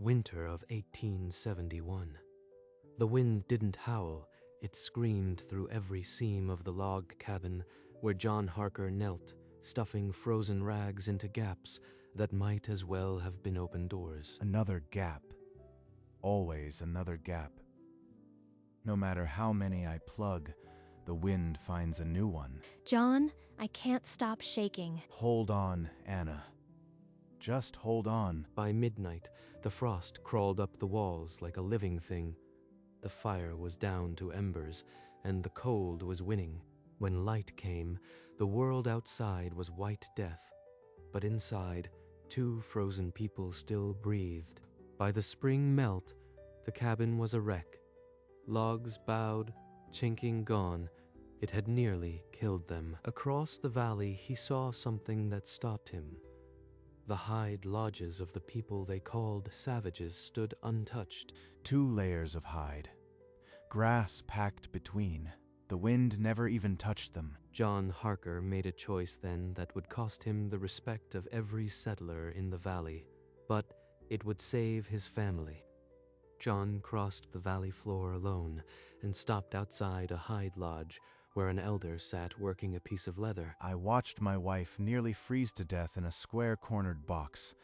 Winter of 1871. The wind didn't howl, it screamed through every seam of the log cabin where John Harker knelt, stuffing frozen rags into gaps that might as well have been open doors. Another gap. Always another gap. No matter how many I plug, the wind finds a new one. John, I can't stop shaking. Hold on, Anna. Just hold on. By midnight, the frost crawled up the walls like a living thing. The fire was down to embers, and the cold was winning. When light came, the world outside was white death. But inside, two frozen people still breathed. By the spring melt, the cabin was a wreck. Logs bowed, chinking gone. It had nearly killed them. Across the valley, he saw something that stopped him. The hide lodges of the people they called savages stood untouched. 2 layers of hide. Grass packed between. The wind never even touched them. John Harker made a choice then that would cost him the respect of every settler in the valley, but it would save his family. John crossed the valley floor alone and stopped outside a hide lodge where an elder sat working a piece of leather. I watched my wife nearly freeze to death in a square-cornered box.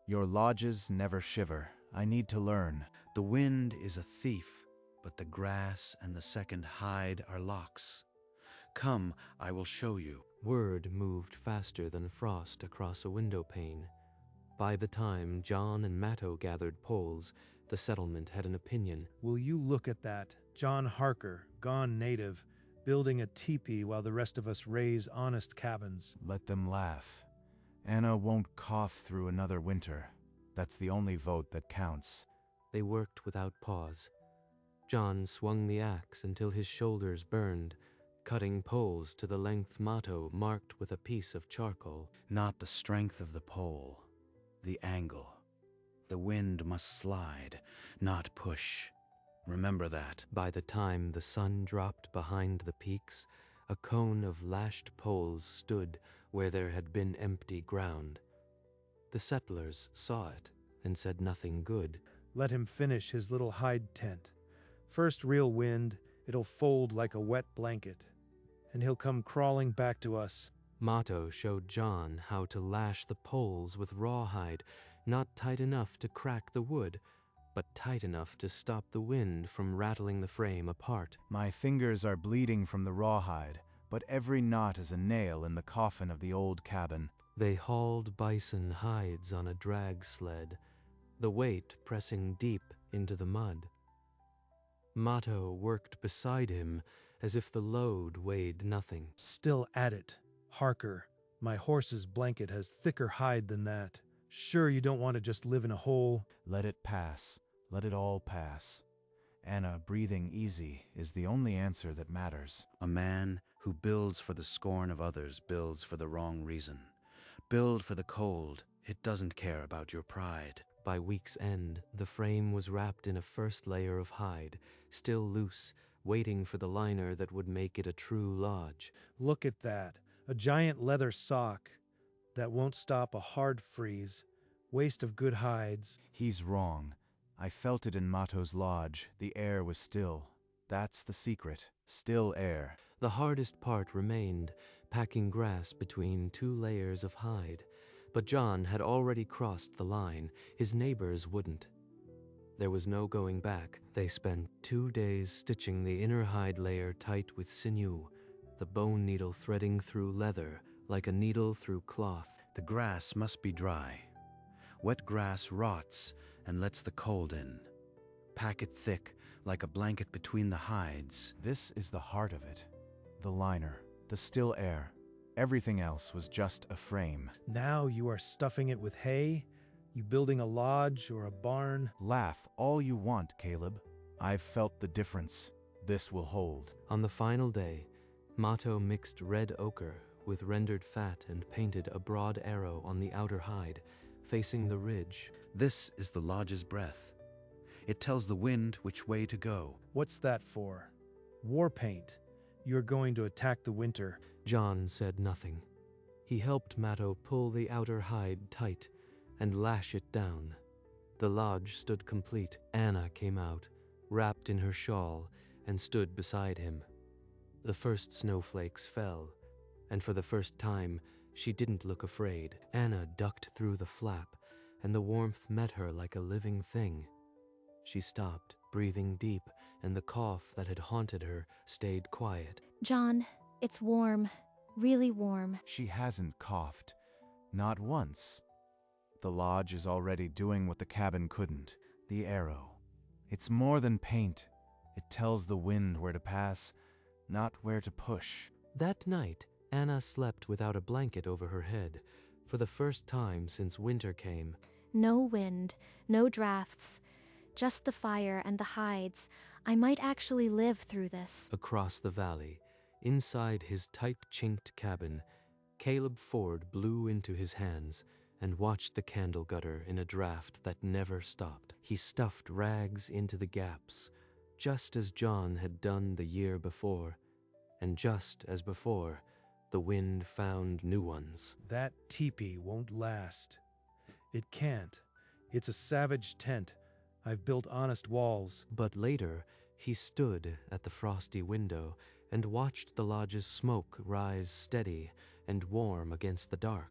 Your lodges never shiver. I need to learn. The wind is a thief, but the grass and the second hide are locks. Come, I will show you. Word moved faster than frost across a window pane. By the time John and Matto gathered poles, the settlement had an opinion. Will you look at that? John Harker, gone native, building a teepee while the rest of us raise honest cabins. Let them laugh. Anna won't cough through another winter. That's the only vote that counts. They worked without pause. John swung the axe until his shoulders burned, cutting poles to the length Matto marked with a piece of charcoal. Not the strength of the pole, the angle. The wind must slide, not push. Remember that. By the time the sun dropped behind the peaks, a cone of lashed poles stood where there had been empty ground. The settlers saw it and said nothing good. Let him finish his little hide tent. First real wind, it'll fold like a wet blanket, and he'll come crawling back to us. Matto showed John how to lash the poles with rawhide, not tight enough to crack the wood, but tight enough to stop the wind from rattling the frame apart. My fingers are bleeding from the rawhide, but every knot is a nail in the coffin of the old cabin. They hauled bison hides on a drag sled, the weight pressing deep into the mud. Matto worked beside him as if the load weighed nothing. Still at it. Harker, my horse's blanket has thicker hide than that. Sure you don't want to just live in a hole? Let it pass. Let it all pass. Anna, breathing easy is the only answer that matters. A man who builds for the scorn of others builds for the wrong reason. Build for the cold. It doesn't care about your pride. By week's end, the frame was wrapped in a first layer of hide, still loose, waiting for the liner that would make it a true lodge. Look at that. A giant leather sock that won't stop a hard freeze. Waste of good hides. He's wrong. I felt it in Matto's lodge. The air was still. That's the secret. Still air. The hardest part remained, packing grass between 2 layers of hide. But John had already crossed the line. His neighbors wouldn't. There was no going back. They spent 2 days stitching the inner hide layer tight with sinew, the bone needle threading through leather like a needle through cloth. The grass must be dry. Wet grass rots and lets the cold in. Pack it thick, like a blanket between the hides. This is the heart of it. The liner, the still air. Everything else was just a frame. Now you are stuffing it with hay? You building a lodge or a barn? Laugh all you want, Caleb. I've felt the difference. This will hold. On the final day, Matto mixed red ochre with rendered fat and painted a broad arrow on the outer hide, facing the ridge. This is the lodge's breath. It tells the wind which way to go. What's that for? War paint. You're going to attack the winter. John said nothing. He helped Matto pull the outer hide tight and lash it down. The lodge stood complete. Anna came out, wrapped in her shawl, and stood beside him. The first snowflakes fell, and for the first time, she didn't look afraid. Anna ducked through the flap, and the warmth met her like a living thing. She stopped, breathing deep, and the cough that had haunted her stayed quiet. John, it's warm. Really warm. She hasn't coughed. Not once. The lodge is already doing what the cabin couldn't. The arrow. It's more than paint. It tells the wind where to pass, not where to push. That night, Anna slept without a blanket over her head, for the first time since winter came. No wind, no drafts, just the fire and the hides. I might actually live through this. Across the valley, inside his tight-chinked cabin, Caleb Ford blew into his hands and watched the candle gutter in a draft that never stopped. He stuffed rags into the gaps, just as John had done the year before, and just as before, the wind found new ones. That teepee won't last. It can't. It's a savage tent. I've built honest walls. But later, he stood at the frosty window and watched the lodge's smoke rise steady and warm against the dark.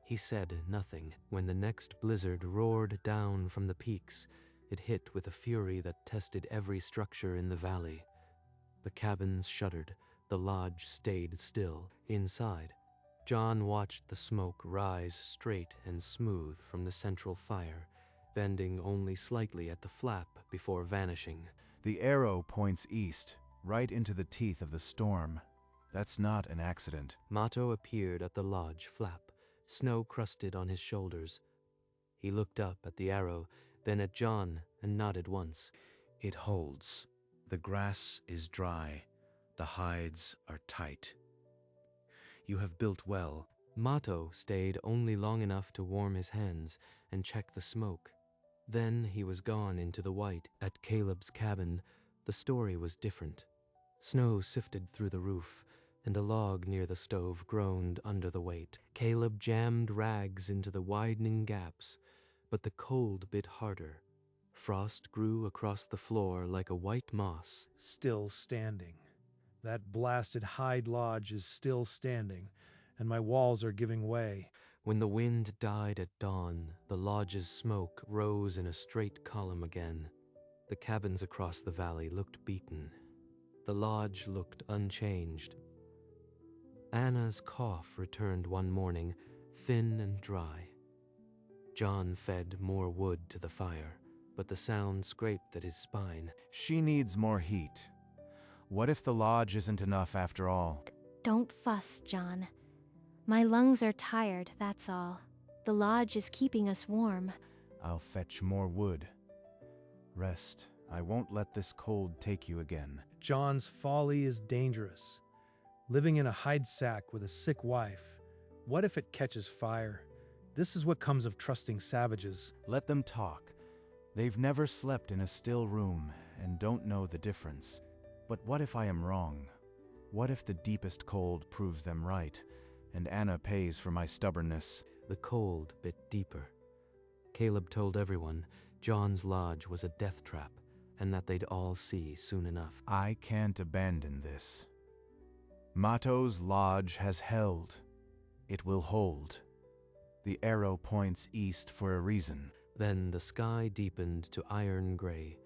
He said nothing. When the next blizzard roared down from the peaks, it hit with a fury that tested every structure in the valley. The cabins shuddered. The lodge stayed still. Inside, John watched the smoke rise straight and smooth from the central fire, bending only slightly at the flap before vanishing. The arrow points east, right into the teeth of the storm. That's not an accident. Mato appeared at the lodge flap, snow crusted on his shoulders. He looked up at the arrow, then at John, and nodded once. It holds. The grass is dry. The hides are tight. You have built well. Mato stayed only long enough to warm his hands and check the smoke. Then he was gone into the white. At Caleb's cabin, the story was different. Snow sifted through the roof, and a log near the stove groaned under the weight. Caleb jammed rags into the widening gaps, but the cold bit harder. Frost grew across the floor like a white moss. Still standing. That blasted hide lodge is still standing, and my walls are giving way. When the wind died at dawn, the lodge's smoke rose in a straight column again. The cabins across the valley looked beaten. The lodge looked unchanged. Anna's cough returned one morning, thin and dry. John fed more wood to the fire, but the sound scraped at his spine. She needs more heat. What if the lodge isn't enough after all? Don't fuss, John. My lungs are tired, that's all. The lodge is keeping us warm. I'll fetch more wood. Rest. I won't let this cold take you again. John's folly is dangerous. Living in a hide sack with a sick wife. What if it catches fire? This is what comes of trusting savages. Let them talk. They've never slept in a still room and don't know the difference. But what if I am wrong? What if the deepest cold proves them right, and Anna pays for my stubbornness? The cold bit deeper. Caleb told everyone John's lodge was a death trap, and that they'd all see soon enough. I can't abandon this. Mato's lodge has held. It will hold. The arrow points east for a reason. Then the sky deepened to iron gray.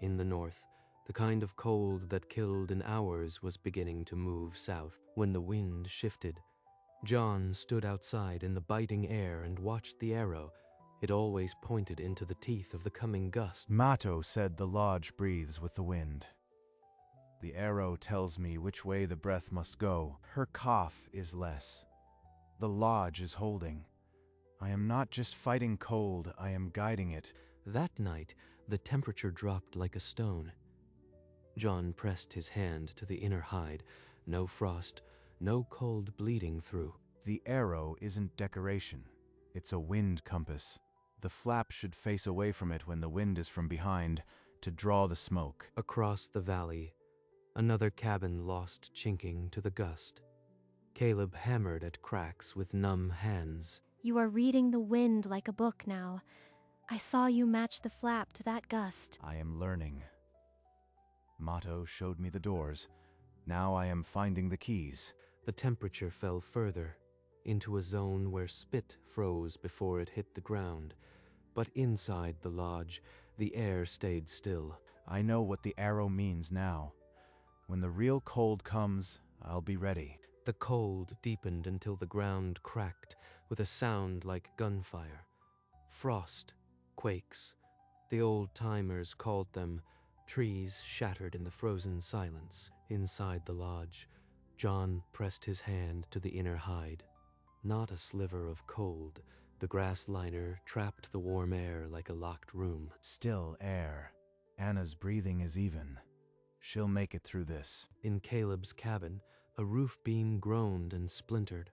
In the north, the kind of cold that killed in hours was beginning to move south. When the wind shifted, John stood outside in the biting air and watched the arrow. It always pointed into the teeth of the coming gust. Mato said the lodge breathes with the wind. The arrow tells me which way the breath must go. Her cough is less. The lodge is holding. I am not just fighting cold, I am guiding it. That night, the temperature dropped like a stone. John pressed his hand to the inner hide. No frost, no cold bleeding through. The arrow isn't decoration. It's a wind compass. The flap should face away from it when the wind is from behind, to draw the smoke. Across the valley, another cabin lost chinking to the gust. Caleb hammered at cracks with numb hands. You are reading the wind like a book now. I saw you match the flap to that gust. I am learning. Mato showed me the doors. Now I am finding the keys. The temperature fell further, into a zone where spit froze before it hit the ground. But inside the lodge, the air stayed still. I know what the arrow means now. When the real cold comes, I'll be ready. The cold deepened until the ground cracked with a sound like gunfire. Frost, quakes, the old-timers called them, trees shattered in the frozen silence. Inside the lodge, John pressed his hand to the inner hide. Not a sliver of cold. The grass liner trapped the warm air like a locked room. Still air. Anna's breathing is even. She'll make it through this. In Caleb's cabin, a roof beam groaned and splintered.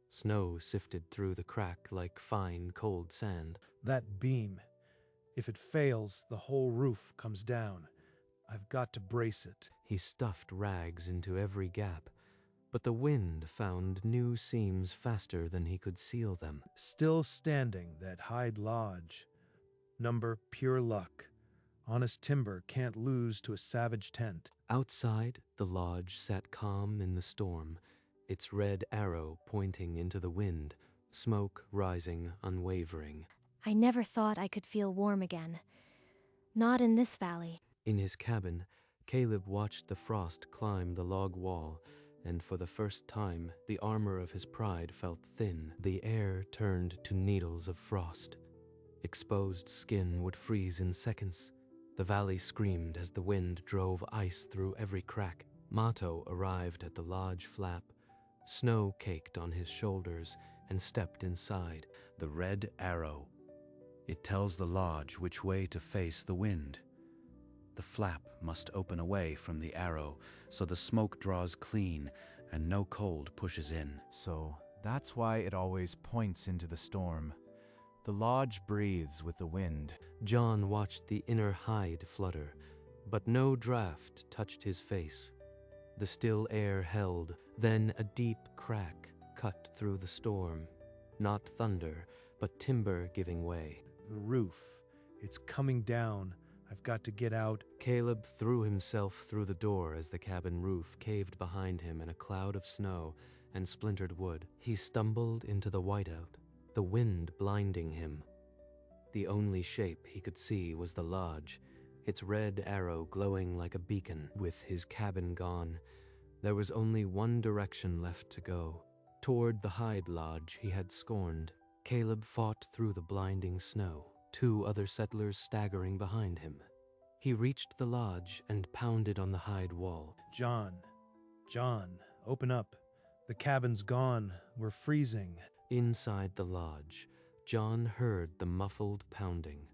Snow sifted through the crack like fine, cold sand. That beam. If it fails, the whole roof comes down. I've got to brace it. He stuffed rags into every gap, but the wind found new seams faster than he could seal them. Still standing, that hide lodge. Number pure luck. Honest timber can't lose to a savage tent. Outside, the lodge sat calm in the storm, its red arrow pointing into the wind, smoke rising unwavering. I never thought I could feel warm again. Not in this valley. In his cabin, Caleb watched the frost climb the log wall, and for the first time, the armor of his pride felt thin. The air turned to needles of frost. Exposed skin would freeze in seconds. The valley screamed as the wind drove ice through every crack. Mato arrived at the lodge flap. Snow caked on his shoulders and stepped inside. The red arrow. It tells the lodge which way to face the wind. The flap must open away from the arrow so the smoke draws clean and no cold pushes in. So that's why it always points into the storm. The lodge breathes with the wind. John watched the inner hide flutter, but no draft touched his face. The still air held, then a deep crack cut through the storm. Not thunder, but timber giving way. The roof. It's coming down. I've got to get out. Caleb threw himself through the door as the cabin roof caved behind him in a cloud of snow and splintered wood. He stumbled into the whiteout, the wind blinding him. The only shape he could see was the lodge, its red arrow glowing like a beacon. With his cabin gone, there was only one direction left to go, toward the hide lodge he had scorned. Caleb fought through the blinding snow, 2 other settlers staggering behind him. He reached the lodge and pounded on the hide wall. John, open up. The cabin's gone. We're freezing. Inside the lodge, John heard the muffled pounding.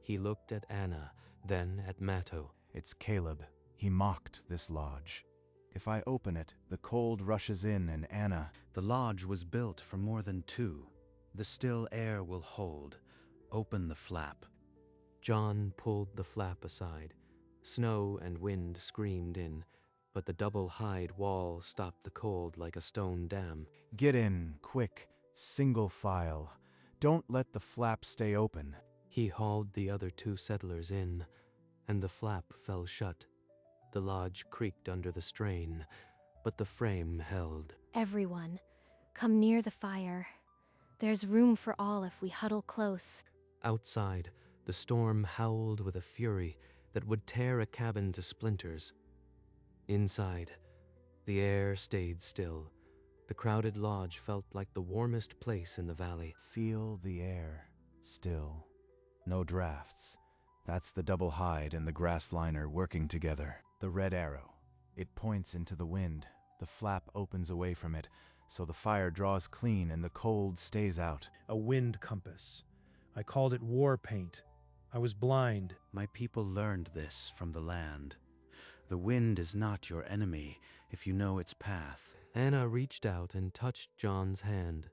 He looked at Anna, then at Mato. It's Caleb. He mocked this lodge. If I open it, the cold rushes in and Anna... The lodge was built for more than 2. The still air will hold. Open the flap. John pulled the flap aside. Snow and wind screamed in, but the double hide wall stopped the cold like a stone dam. Get in, quick, single file. Don't let the flap stay open. He hauled the other 2 settlers in, and the flap fell shut. The lodge creaked under the strain, but the frame held. Everyone, come near the fire. There's room for all if we huddle close. Outside, the storm howled with a fury that would tear a cabin to splinters. Inside, the air stayed still. The crowded lodge felt like the warmest place in the valley. Feel the air. Still. No drafts. That's the double hide and the grass liner working together. The red arrow. It points into the wind. The flap opens away from it, so the fire draws clean and the cold stays out. A wind compass. I called it war paint. I was blind. My people learned this from the land. The wind is not your enemy if you know its path. Anna reached out and touched John's hand.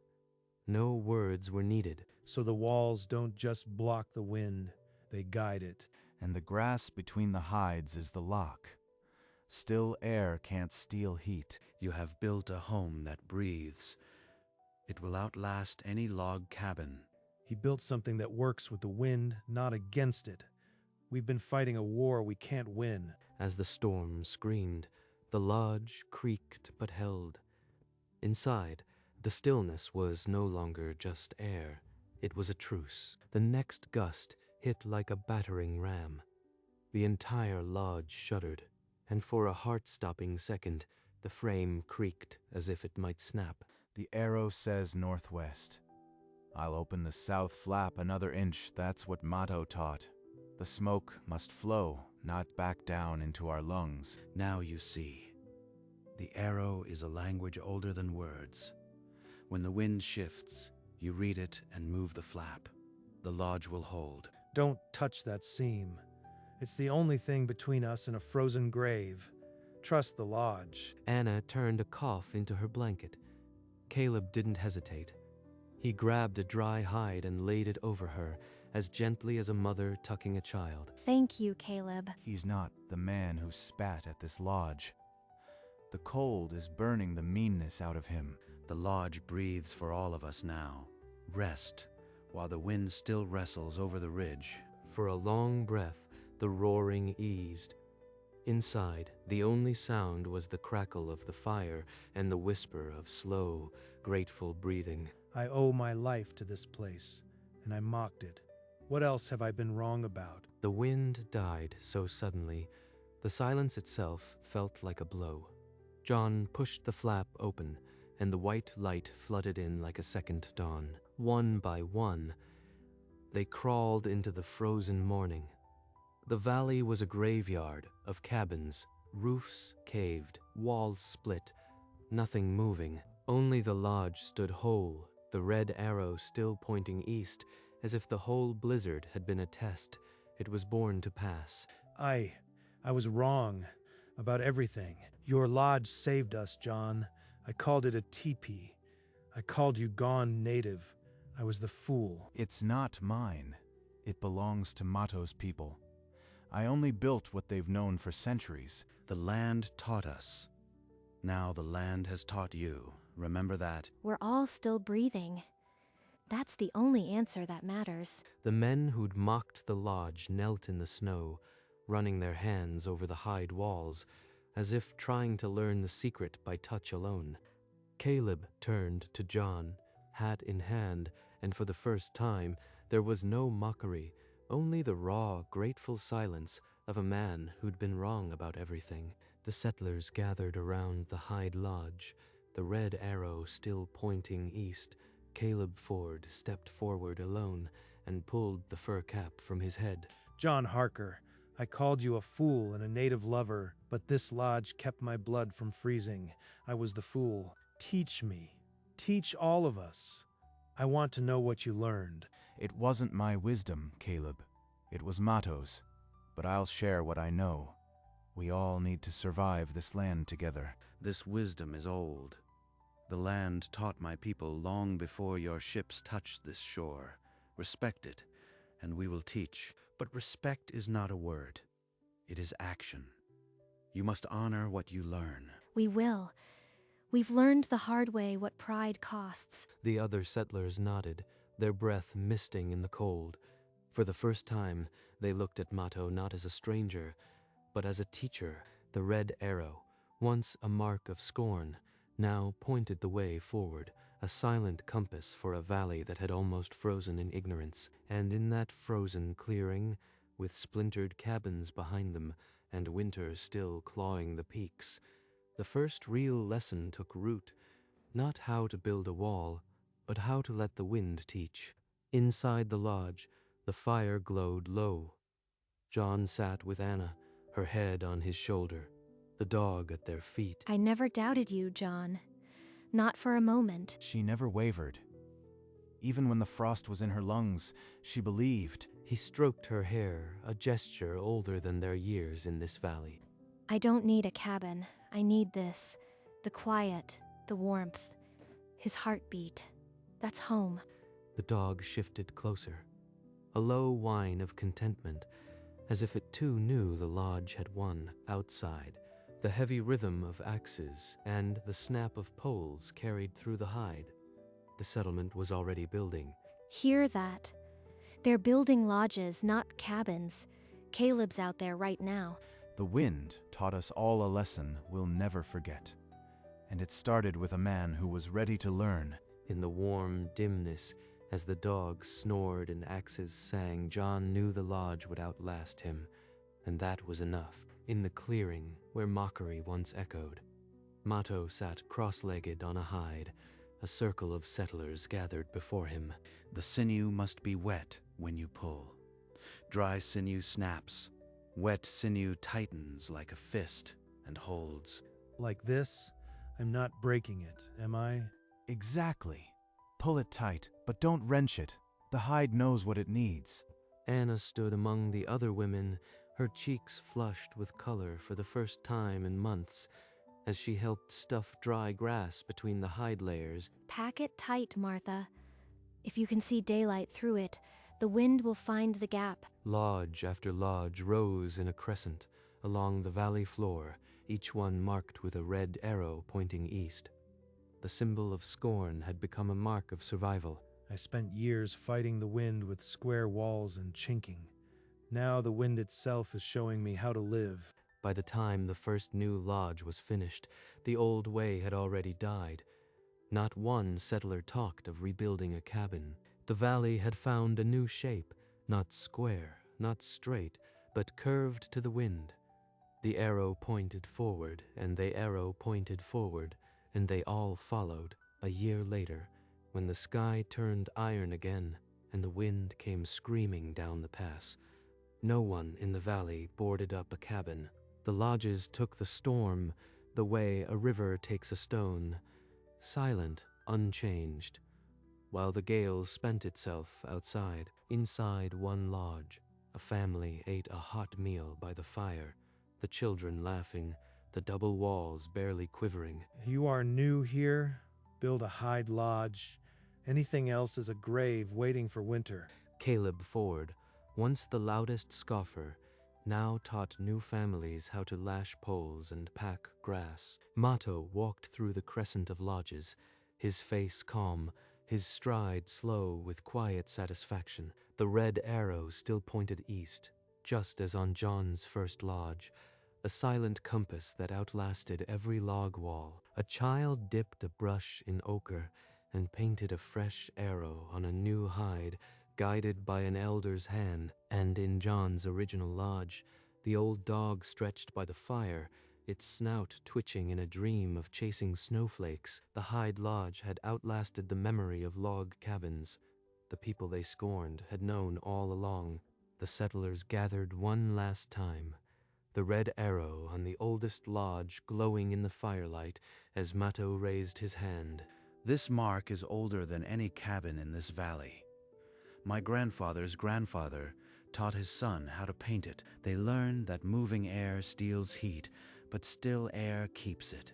No words were needed. So the walls don't just block the wind, they guide it. And the grass between the hides is the lock. Still air can't steal heat. You have built a home that breathes. It will outlast any log cabin. He built something that works with the wind, not against it. We've been fighting a war we can't win. As the storm screamed, the lodge creaked but held. Inside, the stillness was no longer just air. It was a truce. The next gust hit like a battering ram. The entire lodge shuddered, and for a heart-stopping second, the frame creaked as if it might snap. The arrow says northwest. I'll open the south flap another inch, that's what Mato taught. The smoke must flow, not back down into our lungs. Now you see. The arrow is a language older than words. When the wind shifts, you read it and move the flap. The lodge will hold. Don't touch that seam. It's the only thing between us and a frozen grave. Trust the lodge. Anna turned a cough into her blanket. Caleb didn't hesitate. He grabbed a dry hide and laid it over her, as gently as a mother tucking a child. Thank you, Caleb. He's not the man who spat at this lodge. The cold is burning the meanness out of him. The lodge breathes for all of us now. Rest, while the wind still wrestles over the ridge. For a long breath, the roaring eased. Inside, the only sound was the crackle of the fire and the whisper of slow, grateful breathing. I owe my life to this place, and I mocked it. What else have I been wrong about? The wind died so suddenly, the silence itself felt like a blow. John pushed the flap open, and the white light flooded in like a second dawn. One by one, they crawled into the frozen morning. The valley was a graveyard of cabins, roofs caved, walls split, nothing moving. Only the lodge stood whole, the red arrow still pointing east, as if the whole blizzard had been a test. It was born to pass. I was wrong about everything. Your lodge saved us, John. I called it a teepee. I called you gone native. I was the fool. It's not mine. It belongs to Mato's people. I only built what they've known for centuries. The land taught us. Now the land has taught you. Remember that. We're all still breathing. That's the only answer that matters. The men who'd mocked the lodge knelt in the snow, running their hands over the hide walls, as if trying to learn the secret by touch alone. Caleb turned to John, hat in hand, and for the first time, there was no mockery, only the raw, grateful silence of a man who'd been wrong about everything. The settlers gathered around the hide lodge, the red arrow still pointing east. Caleb Ford stepped forward alone and pulled the fur cap from his head. John Harker, I called you a fool and a native lover, but this lodge kept my blood from freezing. I was the fool. Teach me. Teach all of us. I want to know what you learned. It wasn't my wisdom, Caleb. It was Mato's. But I'll share what I know. We all need to survive this land together. This wisdom is old. The land taught my people long before your ships touched this shore. Respect it, and we will teach. But respect is not a word. It is action. You must honor what you learn. We will. We've learned the hard way what pride costs. The other settlers nodded, their breath misting in the cold. For the first time, they looked at Mato not as a stranger, but as a teacher. The red arrow, once a mark of scorn, now pointed the way forward, a silent compass for a valley that had almost frozen in ignorance. And in that frozen clearing, with splintered cabins behind them and winter still clawing the peaks, the first real lesson took root, not how to build a wall, but how to let the wind teach. Inside the lodge, the fire glowed low. John sat with Anna, her head on his shoulder, the dog at their feet. I never doubted you, John. Not for a moment. She never wavered. Even when the frost was in her lungs, she believed. He stroked her hair, a gesture older than their years in this valley. I don't need a cabin. I need this. The quiet, the warmth, his heartbeat. That's home. The dog shifted closer, a low whine of contentment, as if it too knew the lodge had won. Outside, the heavy rhythm of axes and the snap of poles carried through the hide. The settlement was already building. Hear that? They're building lodges, not cabins. Caleb's out there right now. The wind taught us all a lesson we'll never forget. And it started with a man who was ready to learn. In the warm dimness, as the dogs snored and axes sang, John knew the lodge would outlast him, and that was enough. In the clearing, where mockery once echoed, Mato sat cross-legged on a hide. A circle of settlers gathered before him. The sinew must be wet when you pull. Dry sinew snaps. Wet sinew tightens like a fist and holds. Like this? I'm not breaking it, am I? Exactly. Pull it tight, but don't wrench it. The hide knows what it needs. Anna stood among the other women, her cheeks flushed with color for the first time in months, as she helped stuff dry grass between the hide layers. Pack it tight, Martha. If you can see daylight through it, the wind will find the gap. Lodge after lodge rose in a crescent along the valley floor, each one marked with a red arrow pointing east. The symbol of scorn had become a mark of survival. I spent years fighting the wind with square walls and chinking. Now the wind itself is showing me how to live. By the time the first new lodge was finished, the old way had already died. Not one settler talked of rebuilding a cabin. The valley had found a new shape, not square, not straight, but curved to the wind. The arrow pointed forward, and the arrow pointed forward, and they all followed. A year later, when the sky turned iron again, and the wind came screaming down the pass, no one in the valley boarded up a cabin. The lodges took the storm the way a river takes a stone, silent, unchanged, while the gale spent itself outside. Inside one lodge, a family ate a hot meal by the fire, the children laughing, the double walls barely quivering. You are new here? Build a hide lodge. Anything else is a grave waiting for winter. Caleb Ford, once the loudest scoffer, now taught new families how to lash poles and pack grass. Mato walked through the crescent of lodges, his face calm, his stride slow with quiet satisfaction. The red arrow still pointed east, just as on John's first lodge, a silent compass that outlasted every log wall. A child dipped a brush in ochre and painted a fresh arrow on a new hide, guided by an elder's hand. And in John's original lodge, the old dog stretched by the fire, its snout twitching in a dream of chasing snowflakes. The hide lodge had outlasted the memory of log cabins. The people they scorned had known all along. The settlers gathered one last time, the red arrow on the oldest lodge glowing in the firelight as Mato raised his hand. This mark is older than any cabin in this valley. My grandfather's grandfather taught his son how to paint it. They learned that moving air steals heat, but still air keeps it.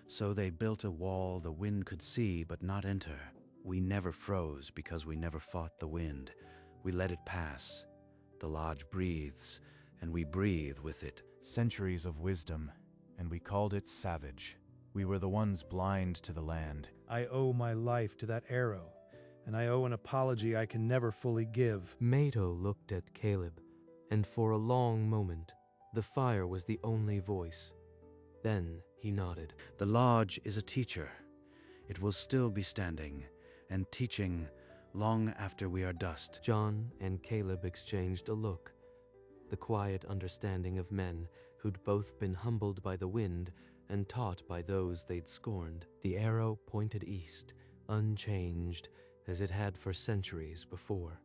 So they built a wall the wind could see but not enter. We never froze because we never fought the wind. We let it pass. The lodge breathes, and we breathe with it. Centuries of wisdom, and we called it savage. We were the ones blind to the land. I owe my life to that arrow, and I owe an apology I can never fully give. Mato looked at Caleb, and for a long moment, the fire was the only voice. Then he nodded. The lodge is a teacher. It will still be standing and teaching long after we are dust. John and Caleb exchanged a look, the quiet understanding of men who'd both been humbled by the wind and taught by those they'd scorned. The arrow pointed east, unchanged as it had for centuries before.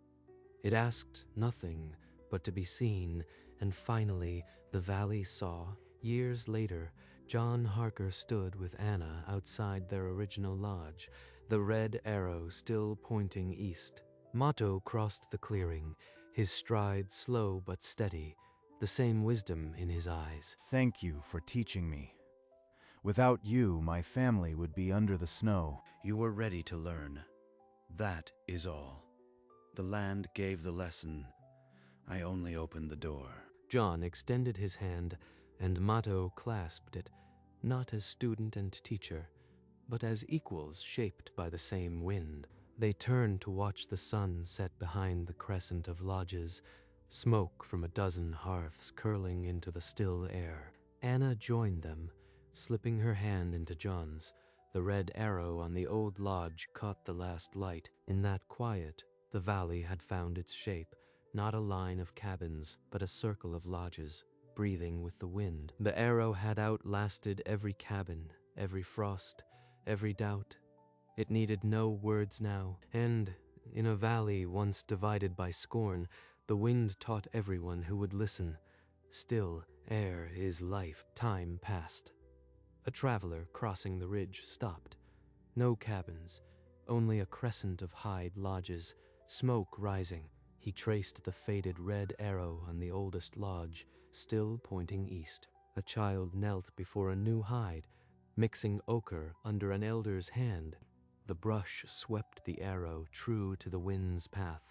It asked nothing but to be seen, and finally the valley saw. Years later, John Harker stood with Anna outside their original lodge, the red arrow still pointing east. Mato crossed the clearing, his stride slow but steady, the same wisdom in his eyes. Thank you for teaching me. Without you, my family would be under the snow. You were ready to learn. That is all. The land gave the lesson. I only opened the door. John extended his hand, and Mato clasped it, not as student and teacher, but as equals shaped by the same wind. They turned to watch the sun set behind the crescent of lodges, smoke from a dozen hearths curling into the still air. Anna joined them, slipping her hand into John's. The red arrow on the old lodge caught the last light. In that quiet, the valley had found its shape, not a line of cabins, but a circle of lodges, breathing with the wind. The arrow had outlasted every cabin, every frost, every doubt. It needed no words now, and in a valley once divided by scorn, the wind taught everyone who would listen. Still, air is life. Time passed. A traveler crossing the ridge stopped. No cabins, only a crescent of hide lodges, smoke rising. He traced the faded red arrow on the oldest lodge, still pointing east. A child knelt before a new hide, mixing ochre under an elder's hand. The brush swept the arrow true to the wind's path,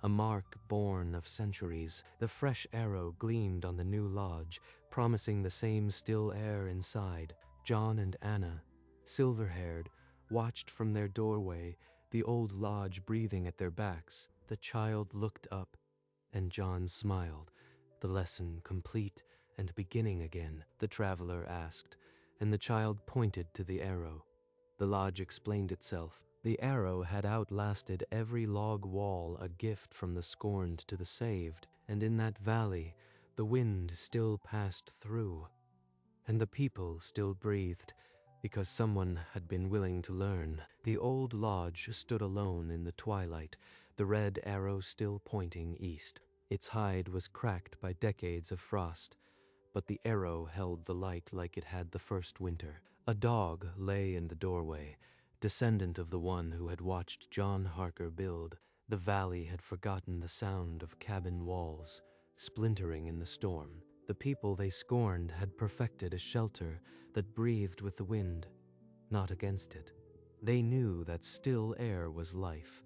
a mark born of centuries. The fresh arrow gleamed on the new lodge, promising the same still air inside. John and Anna, silver-haired, watched from their doorway, the old lodge breathing at their backs. The child looked up, and John smiled. The lesson complete and beginning again, the traveler asked, and the child pointed to the arrow. The lodge explained itself. The arrow had outlasted every log wall, a gift from the scorned to the saved, and in that valley, the wind still passed through, and the people still breathed, because someone had been willing to learn. The old lodge stood alone in the twilight, the red arrow still pointing east. Its hide was cracked by decades of frost, but the arrow held the light like it had the first winter. A dog lay in the doorway, descendant of the one who had watched John Harker build. The valley had forgotten the sound of cabin walls, splintering in the storm. The people they scorned had perfected a shelter that breathed with the wind, not against it. They knew that still air was life,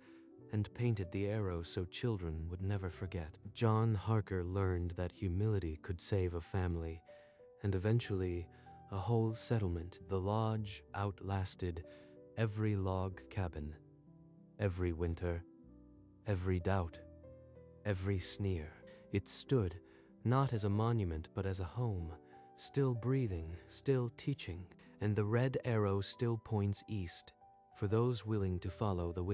and painted the arrow so children would never forget. John Harker learned that humility could save a family, and eventually a whole settlement. The lodge outlasted every log cabin, every winter, every doubt, every sneer. It stood, not as a monument but as a home, still breathing, still teaching, and the red arrow still points east, for those willing to follow the wind.